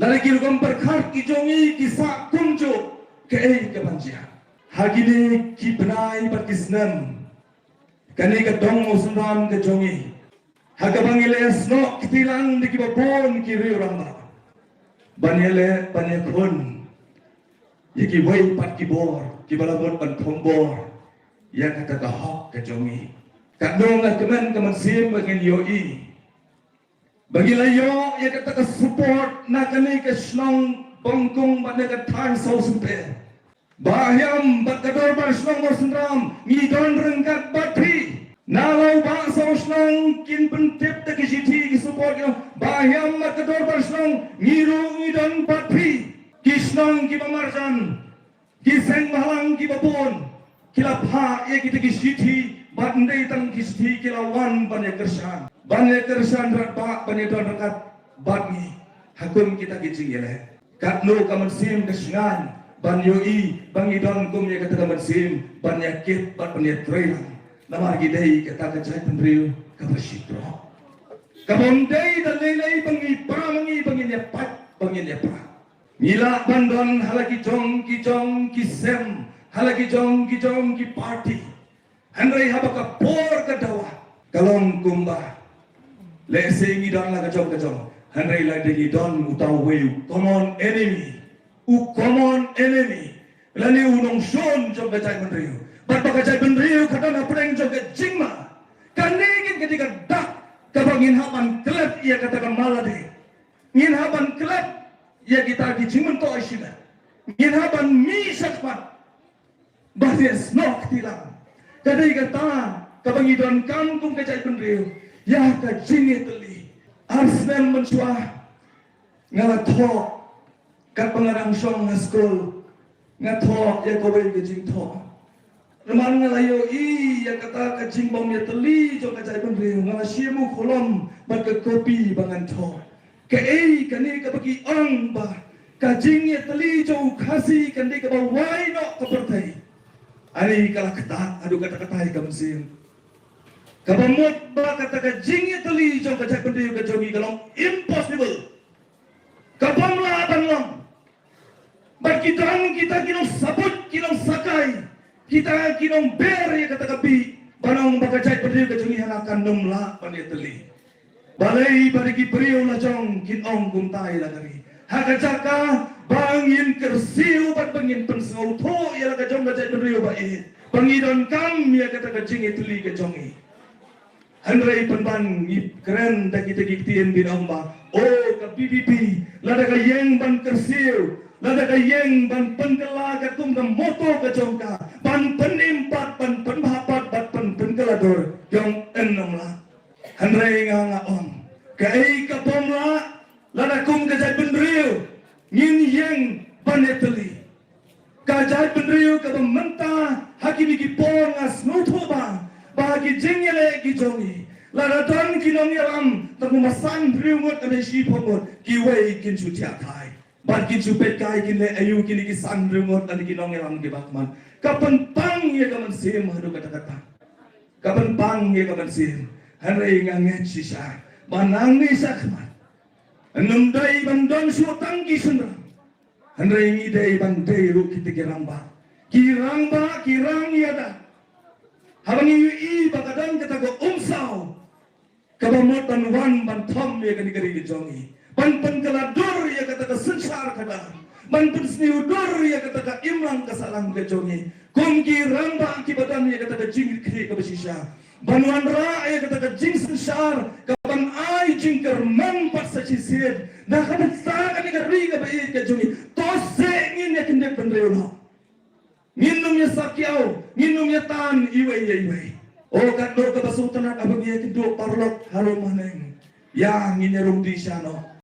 Lari kilogam berkhar ki jongi ki sak kumjo ke ke banjia. Hagini ki benai berkisnem. Kani ke dong musnam ke jongi. Hagabangile snok kitilang di kibabon ki riuramba. Banyele banyakun. Yaki wai pat ki bor ki balabot ban khombor. Ya kata kahok ke jongi. Kadong kemen sim bagian yoi. Bagi layo ya kata ke support nakani ke snong bongkong pada ke thang sau sumpe. Bahyam bakador bar snong mosndram ngidon rengkat batri. Nalau ba sau snong kin pentip te ke siti ki support yo. Bahyam bakador bar snong ngiru ngidon batri. Ki snong ki pamarjan. Ki seng malang ki babon. Kila pha ya kita ki siti bandai tang ki siti kila wan bane kersan. Banyak kersan rapat banyak don rakat bagi hakum kita kicing yele. Katno kaman sim kesengan banyoi bangi don kum ya kata kaman sim banyak kit bat banyak trailang. Nama gidei kata kecai pendriu kapasitro. Kabondei dan lelai bangi bangi nyapat bangi nyapa. Mila bandon halaki jong ki sem halaki jong ki party. Handai habaka por kadawa kalong kumbah. Lese ngidon la kacong. Handai la dengi don utau weu common enemy. Common enemy. Lani unong son jong kacai benriu. Bat kacai benriu kadang apreng jong kecingma. Kanegin ketika dak kabangin haban klep ia katakan malade. Ngin haban klep ia kita kicingmen to isina. Ngin haban mi sakpat. Bahdes nok tilang. Kadai kata kabangi don kampung kacai benriu. Ya ka jingi teli arsnen mensuah ngathok kat pengarang song ngaskol ngathok ya kowe ke jing thok reman ngalayo I ya kata ka jing bom ya teli jo ka jai benriu ngala siemu kolom bat ke kopi bangan thok ke kani ka bagi ong ba ka jing ya teli jo khasi kan di ka ba wai no ka pertai ani kala kata adu kata-kata ka mesin kabamot ba kata jingi tali jong kacak pendiu ke jongi kalong impossible. Kabamla banglong. Bat kita kinong sabut kinong sakai. Kita kinong ber ya kata kapi. Banong bakacak pendiu ke jongi hanakan numla pandai tali. Balai bariki periu la jong kinong kumtai la kari. Hakacaka bangin kersiu bat bangin pensau tho ya la kajong kacak pendiu ba I. Bangidon kam ya kata jingi tali ke jongi. Handrai penban keren tak kita giktian bin amba. Oh ke PPP, lada ke yang ban kersiu, lada ke yang ban pengkela ke tum ke moto ke jongka, ban penimpat ban penhapat ban pengkelador yang enam lah. Handrai nganga om, ke bom lah, lada kum ke jai benriu, ngin yang ban eteli, kajai benriu ke mentah, hakimi ki pongas nutuba. Bagi jengele ki jongi lara don kinong yalam tamumasan riungot ade si pomot ki wei kin su tia kai ban kin su pet kai kin le ayu kin ki san riungot ade kinong yalam ki bakman kapan pang ye kaman sim hadu kata-kata kapan pang ye kaman sim hanrei nganget sisa banang ni sakman enum dai bandon su tangki sunra hanrei ni dai bandai ru kirang yada Habangi I bakadang kata ko umsaw kabamot ban wan ban thom ya kani kari jongi ban pengkeladur ya kata ka sensar kada ban pensniudur ya kata ka imlang kasalang ke jongi kumki ramba ki badan ya kata ka jing kri ka besisha ban wan ra ya kata ka jing sensar kaban ai jing kerman pat sa chisid na kaban sa kani kari ka bai ke jongi to se ngin ya kinde pendreuno Minumnya sakyau, minumnya tan, iway. Oh kador kabasutan at abang iya kido parlok harum maneng. Yang inyarum di siya no.